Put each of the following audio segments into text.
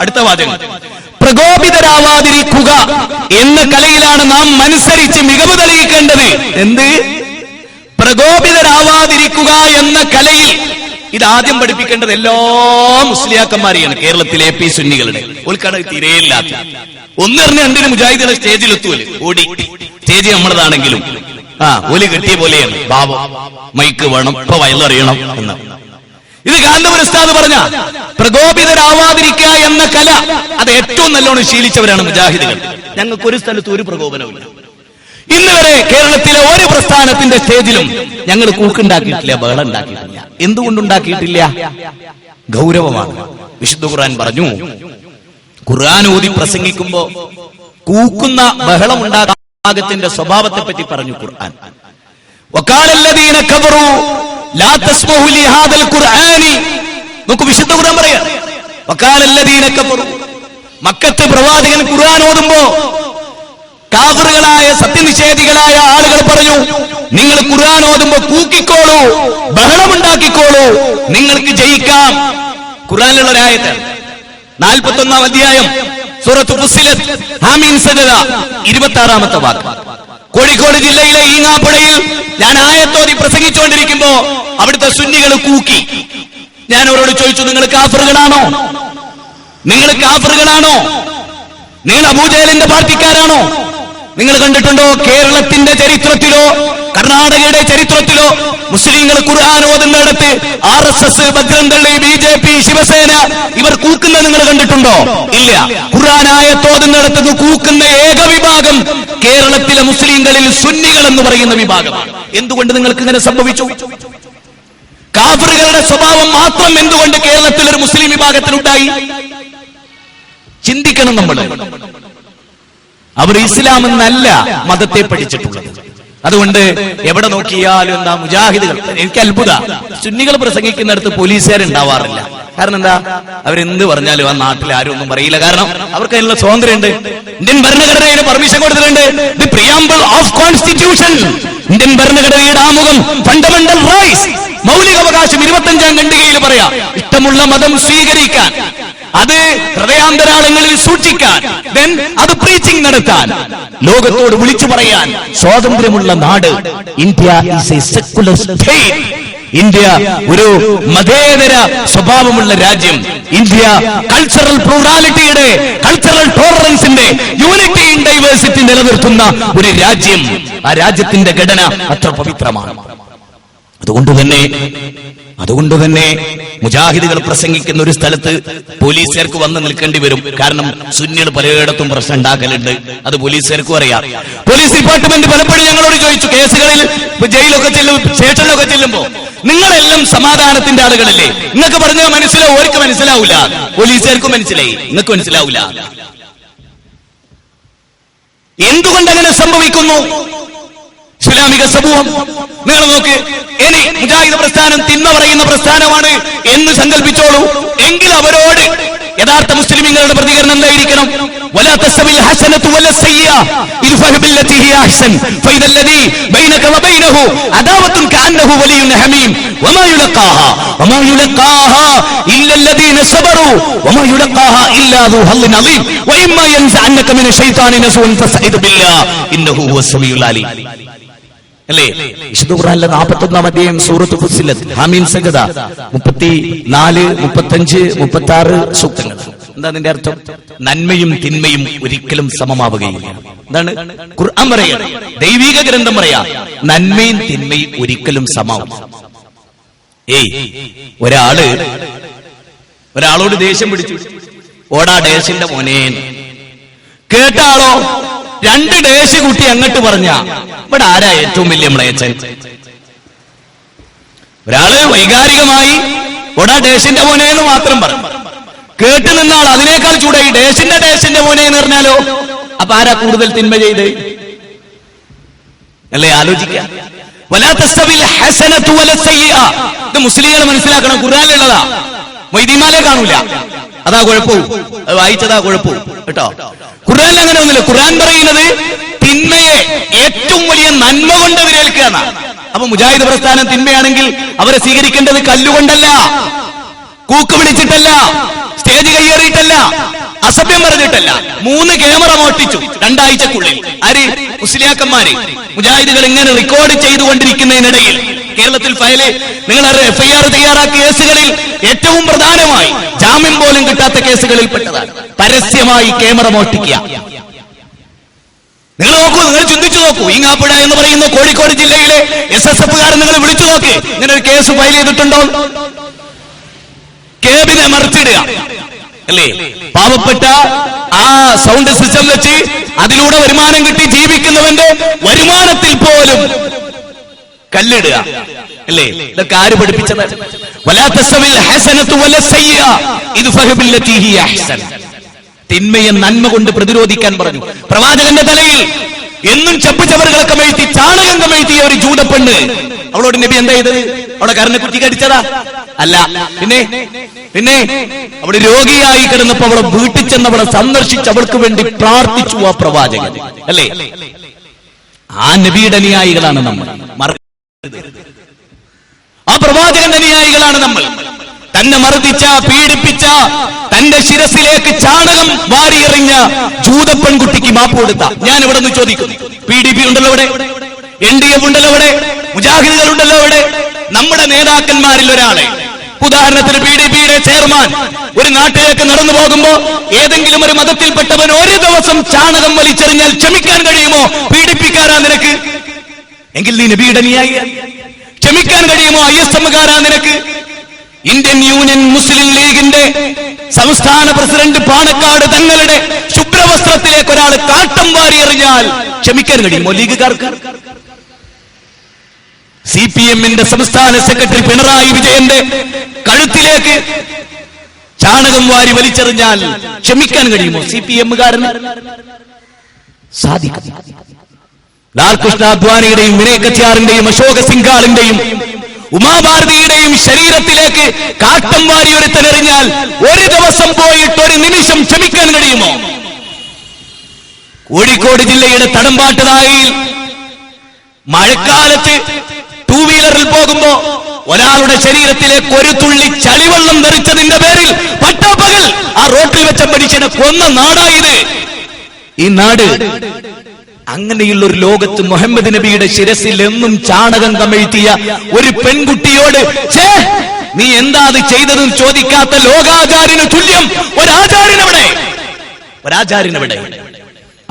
അടുത്ത വാചകം, പ്രകോപിതരാവാതിരിക്കുക എന്ന കലയിലാണ് നാം മത്സരിച്ച് മികവ് തെളിയിക്കേണ്ടത്. എന്ത്? പ്രകോപിതരാവാതിരിക്കുക എന്ന കലയിൽ. ഇതാദ്യം പഠിപ്പിക്കേണ്ടത് എല്ലാ മുസ്ലിയാക്കന്മാരെയാണ്, കേരളത്തിലെ AP സുന്നികളുടെ. ഓൽക്കട തീരെയില്ലാത്ത ഒന്നെറിഞ്ഞ് രണ്ടിന് മുജാഹിദുകളെ സ്റ്റേജിലെത്തൂല് ഓടി. സ്റ്റേജ് നമ്മളതാണെങ്കിലും ഓല് കിട്ടിയ പോലെയാണ് ഭാവം. മൈക്ക് വേണം, ഇപ്പൊ വയലറിയണം എന്ന്. ഇത് കാന്തപുരം ഉസ്താദ് പറഞ്ഞ പ്രകോപിതരാവാതിരിക്കുക എന്ന കല, അത് ഏറ്റവും നല്ലോണം ശീലിച്ചവരാണ് മുജാഹിദുകൾ. ഞങ്ങൾക്ക് ഒരു സ്ഥലത്ത് ഒരു പ്രകോപനവുമില്ല. ഇന്ന് വരെ കേരളത്തിലെ ഒരു പ്രസ്ഥാനത്തിന്റെ സ്റ്റേജിലും ഞങ്ങൾ കൂക്കുണ്ടാക്കിയിട്ടില്ല, ബഹളം ഉണ്ടാക്കിയിട്ടില്ല. എന്തുകൊണ്ടുണ്ടാക്കിയിട്ടില്ല? ഗൗരവമാണ്. വിശുദ്ധ ഖുർആൻ പറഞ്ഞു, ഖുർആൻ ഓതി പ്രസംഗിക്കുമ്പോ കൂക്കുന്ന ബഹളം ഉണ്ടാകാത്തിന്റെ സ്വഭാവത്തെ പറ്റി പറഞ്ഞു ഖുർആൻ. വഖാലല്ലദീന കഫറൂ ലാ തസ്മഉ ലിഹാദൽ ഖുർആനി. നമുക്ക് വിശുദ്ധ ഖുർആൻ പറയാം. വഖാലല്ലദീന കഫറൂ, മക്കത്തെ പ്രവാചകൻ ഖുർആൻ ഓതുമ്പോ കാഫിറുകളായ സത്യനിഷേധികളായ ആളുകൾ പറഞ്ഞു, നിങ്ങൾ ഖുർആൻ ഓതുമ്പോ കൂക്കിക്കോളൂ, ബഹളമുണ്ടാക്കിക്കോളൂ, നിങ്ങൾക്ക് ജയിക്കാം. ഖുർആനിലുള്ള ഒരു ആയത്താണ്, 41-ാം അധ്യായം സൂറത്ത് ഫുസ്സിലത്ത് ഹാമീം സജദ 26-ാമത്തെ വാക്ക്. കോഴിക്കോട് ജില്ലയിലെ ഈങ്ങാപ്പുഴയിൽ ഞാൻ ആയത്തോതി പ്രസംഗിച്ചുകൊണ്ടിരിക്കുമ്പോ അവിടുത്തെ സുന്നികൾ കൂക്കി. ഞാൻ അവരോട് ചോദിച്ചു, നിങ്ങൾ കാഫിറുകളാണോ? നിങ്ങൾ കാഫിറുകളാണോ? നിങ്ങൾ അബൂജഹലിന്റെ പാർട്ടിക്കാരാണോ? നിങ്ങൾ കണ്ടിട്ടുണ്ടോ കേരളത്തിന്റെ ചരിത്രത്തിലോ കർണാടകയുടെ ചരിത്രത്തിലോ മുസ്ലിങ്ങൾ ഖുർആൻ ഓതുന്നിടത്ത് RSS, ബജ്രംദൾ, BJP, ശിവസേന ഇവർ കൂക്കുന്നത് നിങ്ങൾ കണ്ടിട്ടുണ്ടോ? ഇല്ല. ഖുർആൻ ആയത്തോതുന്നിടത്ത് കൂക്കുന്ന ഏക വിഭാഗം കേരളത്തിലെ മുസ്ലിങ്ങളിൽ സുന്നികൾ എന്ന് പറയുന്ന വിഭാഗമാണ്. എന്തുകൊണ്ട് നിങ്ങൾക്ക് ഇങ്ങനെ സംഭവിച്ചു? കാഫിറുകളുടെ സ്വഭാവം മാത്രം എന്തുകൊണ്ട് കേരളത്തിൽ ഒരു മുസ്ലിം വിഭാഗത്തിനുണ്ടായി? ചിന്തിക്കണം നമ്മൾ. അവർ ഇസ്ലാം എന്നല്ല മതത്തെ പഠിച്ചിട്ടുള്ളത്. അതുകൊണ്ട് എവിടെ നോക്കിയാലും എന്താ മുജാഹിദുകൾ. എനിക്ക് അത്ഭുത, സുന്നികൾ പ്രസംഗിക്കുന്നിടത്ത് പോലീസുകാരുണ്ടാവാറില്ല. കാരണം എന്താ? അവരെന്ത് പറഞ്ഞാലും ആ നാട്ടിൽ ആരും ഒന്നും പറയില്ല. കാരണം അവർക്ക് അതിനുള്ള സ്വാതന്ത്ര്യമുണ്ട്. ഇന്ത്യൻ ഭരണഘടനയുടെ പെർമിഷൻ കൊടുത്തിട്ടുണ്ട്. The preamble of constitution, Indian ഭരണഘടനയുടെ ആമുഖം, ഫണ്ടമെന്റൽ റൈറ്റ്സ്, മൗലികാവകാശം 25-ാം ഖണ്ഡികയിൽ പറയാം. ഇഷ്ടമുള്ള മതം സ്വീകരിക്കാൻ, അത് ഹൃദയാന്തരാളങ്ങളിൽ സൂക്ഷിക്കാൻ, അത് പ്രീച്ചിങ് നടത്താൻ, ലോകത്തോട് വിളിച്ചു പറയാൻ സ്വാതന്ത്ര്യമുള്ള നാട്. India is a secular state. India ഒരു മതേതര സ്വഭാവമുള്ള രാജ്യം. ഇന്ത്യ കൾച്ചറൽ പ്ലൂറാലിറ്റിയുടെ, കൾച്ചറൽ ടോളറൻസിന്റെ, യൂണിറ്റി ഇൻ ഡൈവേഴ്സിറ്റി നിലനിർത്തുന്ന ഒരു രാജ്യം. ആ രാജ്യത്തിന്റെ ഘടന അത്ര പവിത്രമാണ്. അതുകൊണ്ട് തന്നെ മുജാഹിദുകൾ പ്രസംഗിക്കുന്ന ഒരു സ്ഥലത്ത് പോലീസുകാർക്ക് വന്ന് നിൽക്കേണ്ടി വരും. കാരണം സുന്നികൾ പലയിടത്തും പ്രശ്നം ഉണ്ടാക്കലുണ്ട്. അത് പോലീസുകാർക്കും അറിയാം. പോലീസ് ഡിപ്പാർട്ട്മെന്റ് പലപ്പോഴും ഞങ്ങളോട് ചോദിച്ചു, കേസുകളിൽ ജയിലൊക്കെ സ്റ്റേഷനിലൊക്കെ ചെല്ലുമ്പോ, നിങ്ങളെല്ലാം സമാധാനത്തിന്റെ ആളുകളല്ലേ, നിങ്ങൾക്ക് പറഞ്ഞാൽ മനസ്സിലാവും, ഓർക്ക് മനസ്സിലാവൂല. പോലീസുകാർക്കും മനസ്സിലായി, നിങ്ങൾക്ക് മനസ്സിലാവൂല. എന്തുകൊണ്ടങ്ങനെ സംഭവിക്കുന്നു? ഇസ്ലാമിക സമൂഹം നിങ്ങൾ നോക്ക്. ഇനി മുജാഹിദ് പ്രസ്ഥാനം തിന്മ പറയുന്ന പ്രസ്ഥാനമാണ് എന്ന് സങ്കല്പിച്ചോളൂ. എങ്കിൽ അവരോട് യഥാർത്ഥ മുസ്ലിമീങ്ങളുടെ പ്രതികരണം എന്തായിരിക്കണം? വലാ തസ്തവിൽ ഹസനതു വല സയ്യിഅ ഇദ്ഫഅ ബില്ലതി ഹിയ അഹ്സൻ ഫഇദല്ലദി ബൈനക വബൈനഹു അദാവത്തുൻ കഅന്നഹു വലിയ്യുൻ ഹമീം വമാ യുലഖാഹാ ഇല്ലല്ലദീന സബറു വമാ യുലഖാഹാ ഇല്ലാ ദു ഹള്ളിൻ അളീം വഇമ്മാ യൻസഅന്നക മിന ശൈത്താനി നസുൻ ഫസ്തഇദ് ബില്ലാഹ് ഇന്നഹു ഹുവസ് സമീഉൽ അലീം. അല്ലേ? വിശുദ്ധ ഖുർആനിലെ 41-ാം അധ്യായം സൂറത്ത് ഫുസ്സിലത്ത് ഹാമീം സജദ 34, 35, 36 സൂക്തങ്ങൾ. എന്താ അതിന്റെ അർത്ഥം? നന്മയും തിന്മയും ഒരിക്കലും സമമാവുകയില്ല. എന്താണ് ഖുർആൻ പറയാ? ദൈവിക ഗ്രന്ഥം പറയാ, നന്മയും തിന്മയും ഒരിക്കലും സമാവും. ഒരാളോട് ദേഷ്യം പിടിച്ചു, ഓടാ ഡേശിന്റെ മോനെ. കേട്ട ആളോ 2 ഡേശ് കൂട്ടി അങ്ങോട്ട് പറഞ്ഞ, ഇവിടെ ആരാ ഏറ്റവും വലിയ മ്ലേച്ഛൻ? ഒരാള് വൈകാരികമായി ഓടാ ഡേശിന്റെ മോനെ എന്ന് മാത്രം പറഞ്ഞു. കേട്ടു നിന്നാൾ അതിനേക്കാൾ ചൂടായി ഡേശിന്റെ മോനെ എന്ന് പറഞ്ഞാലോ, അപ്പൊ ആരാ കൂടുതൽ തിന്മ ചെയ്ത്? അല്ലേ? ആലോചിക്കുക. വലാ തസ്തവിൽ ഹസനതു വല സയ്യിഅ. ഇത് മുസ്ലിങ്ങൾ മനസ്സിലാക്കണം, ഖുർആനിലുള്ളതാ. മൊയ്തീമാലെ കാണൂല. അതാ കുഴപ്പവും, അത് വായിച്ചതാ കുഴപ്പവും കേട്ടോ. ഖുർആനിൽ അങ്ങനെ ഒന്നുമില്ല. ഖുർആൻ പറയുന്നത് തിന്മയെ ഏറ്റവും വലിയ നന്മ കൊണ്ട് വിരൽക്കുക. അപ്പൊ മുജാഹിദ് പ്രസ്ഥാനം തിന്മയാണെങ്കിൽ അവരെ സ്വീകരിക്കേണ്ടത് കല്ലുകൊണ്ടല്ല, കൂക്ക് പിടിച്ചിട്ടല്ല, സ്റ്റേജ് കയ്യേറിയിട്ടല്ല, അസഭ്യം പറഞ്ഞിട്ടല്ല, 3 ക്യാമറ മോഷ്ടിച്ചു 2 ആഴ്ചക്കുള്ളിൽ. ആര്? മുസ്ലിയാക്കന്മാര്. മുജാഹിദുകൾ ഇങ്ങനെ റെക്കോർഡ് ചെയ്തുകൊണ്ടിരിക്കുന്നതിനിടയിൽ കേരളത്തിൽ നിങ്ങൾ FIR തയ്യാറാക്കിയ കേസുകളിൽ ഏറ്റവും പ്രധാനമായി ജാമ്യം പോലും കിട്ടാത്ത കേസുകളിൽ പെട്ടതാണ് പരസ്യമായി ക്യാമറ മോഷ്ടിക്കുക. നിങ്ങൾ നോക്കൂ, നിങ്ങൾ ചിന്തിച്ചു നോക്കൂ. ഈങ്ങാപ്പുഴ എന്ന് പറയുന്ന കോഴിക്കോട് ജില്ലയിലെ SSF-കാരൻ നിങ്ങൾ വിളിച്ചു നോക്ക്, ഇങ്ങനെ ഒരു കേസ് ഫയൽ ചെയ്തിട്ടുണ്ടോ? കേബിനെ മറിച്ചിടുക അല്ലേ? പാവപ്പെട്ട ആ സൗണ്ട് സിസ്റ്റം വെച്ച് അതിലൂടെ വരുമാനം കിട്ടി ജീവിക്കുന്നവന്റെ വരുമാനത്തിൽ പോലും കല്ലിടുക അല്ലേ? ഇതൊക്കെ ആര് പഠിപ്പിച്ചത്? വലാ തസ്തവിൽ ഹസനതു വലാ സയ്യിഅ ഇദ്ഫഅ ബില്ലതി ഹിയ അഹ്സൻ. തിന്മയെ നന്മ കൊണ്ട് പ്രതിരോധിക്കാൻ പറഞ്ഞു. പ്രവാചകന്റെ തലയിൽ എന്നും ചപ്പുചവറുകളെ കമഴ്ത്തി ചാണകം കമഴ്ത്തിയ ഒരു ജൂതപ്പെണ്ണ്, അവളോട് നബി എന്താ ചെയ്തത്? അവളെ കരനെ കുറ്റി കടിച്ചതാ? അല്ല. പിന്നെ അവള് രോഗിയായി കിടന്നപ്പോ അവളെ വീട്ടിൽ ചെന്ന് അവളെ സന്ദർശിച്ച് അവൾക്ക് വേണ്ടി പ്രാർത്ഥിച്ചു ആ പ്രവാചകൻ അല്ലേ? ആ നബിയുടെ അനുയായികളാണ് നമ്മൾ. ആ പ്രവാചകന്റെ അനുയായികളാണ് നമ്മൾ. തന്നെ മർദ്ദിച്ച, പീഡിപ്പിച്ച, തന്റെ ശിരസിലേക്ക് ചാണകം വാരിയെറിഞ്ഞ ജൂത പെൺകുട്ടിക്ക് മാപ്പ് കൊടുത്ത ഞാൻ ഇവിടെ നിന്ന് ചോദിക്കുന്നു, PDP ഉണ്ടല്ലോ ഇവിടെ, NDF ഉണ്ടല്ലോ ഇവിടെ, മുജാഹിദുകൾ ഉണ്ടല്ലോ ഇവിടെ. നമ്മുടെ നേതാക്കന്മാരിൽ ഒരാളെ, ഉദാഹരണത്തിന് PDP-യുടെ ചെയർമാൻ ഒരു നാട്ടിലേക്ക് നടന്നു പോകുമ്പോ ഏതെങ്കിലും ഒരു മതത്തിൽപ്പെട്ടവൻ ഒരു ദിവസം ചാണകം വലിച്ചെറിഞ്ഞാൽ ക്ഷമിക്കാൻ കഴിയുമോ? PDP-ക്കാരാ നിനക്ക്? എങ്കിൽ നീ നബിയുടെ അനുയായിയാണ്. ക്ഷമിക്കാൻ കഴിയുമോ? ISM-കാരാ നിനക്ക്? ഇന്ത്യൻ യൂണിയൻ മുസ്ലിം ലീഗിന്റെ സംസ്ഥാന പ്രസിഡന്റ് പാണക്കാട് തങ്ങളുടെ ശുഭ്രവസ്ത്രത്തിലേക്ക് ഒരാൾ കാട്ടം വാരി എറിഞ്ഞാൽ ക്ഷമിക്കാൻ കഴിയുമോ ലീഗുകാർക്ക്? CPM-ന്റെ സംസ്ഥാന സെക്രട്ടറി പിണറായി വിജയന്റെ കഴുത്തിലേക്ക് ചാണകം വാരി വലിച്ചെറിഞ്ഞാൽ ക്ഷമിക്കാൻ കഴിയുമോ CPM-കാരന്? സാധിക്കും. ലാൽകൃഷ്ണ അദ്വാനിയുടെയും വിനയ് കത്യാറിന്റെയും അശോക സിംഗാളിന്റെയും ഉമാഭാരതിയുടെയും ശരീരത്തിലേക്ക് കാട്ടം വാരി ഒരുത്തനെറിഞ്ഞാൽ ഒരു ദിവസം പോയിട്ട് ഒരു നിമിഷം ക്ഷമിക്കാൻ കഴിയുമോ? കോഴിക്കോട് ജില്ലയുടെ തടമ്പാട്ടുതായിൽ മഴക്കാലത്ത് 2 വീലറിൽ പോകുമ്പോ ഒരാളുടെ ശരീരത്തിലേക്ക് ഒരു തുള്ളി ചളിവെള്ളം തെറിച്ചതിന്റെ പേരിൽ പട്ടാപ്പകൽ ആ റോട്ടിൽ വെച്ച മനുഷ്യനെ കൊന്ന നാടായത് ഈ നാട്. അങ്ങനെയുള്ള ഒരു ലോകത്ത് മുഹമ്മദ് നബിയുടെ ശിരസിൽ എന്നും ചാണകം കമഴ്ത്തിയ ഒരു പെൺകുട്ടിയോട് നീ എന്താ അത് ചെയ്തതെന്ന് ചോദിക്കാത്ത ലോകാചാര്യന് തുല്യം ഒരാചാര്യനെവിടെ?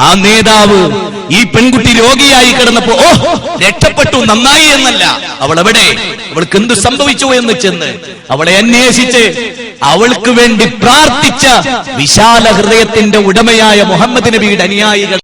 ആ നേതാവ് ഈ പെൺകുട്ടി രോഗിയായി കിടന്നപ്പോ രക്ഷപ്പെട്ടു, നന്നായി എന്നല്ല, അവളെവിടെ, അവൾക്ക് എന്ത് സംഭവിച്ചു എന്ന് ചെന്ന് അവളെ അന്വേഷിച്ച് അവൾക്ക് വേണ്ടി പ്രാർത്ഥിച്ച വിശാല ഹൃദയത്തിന്റെ ഉടമയായ മുഹമ്മദ് നബിയുടെ അനുയായികൾ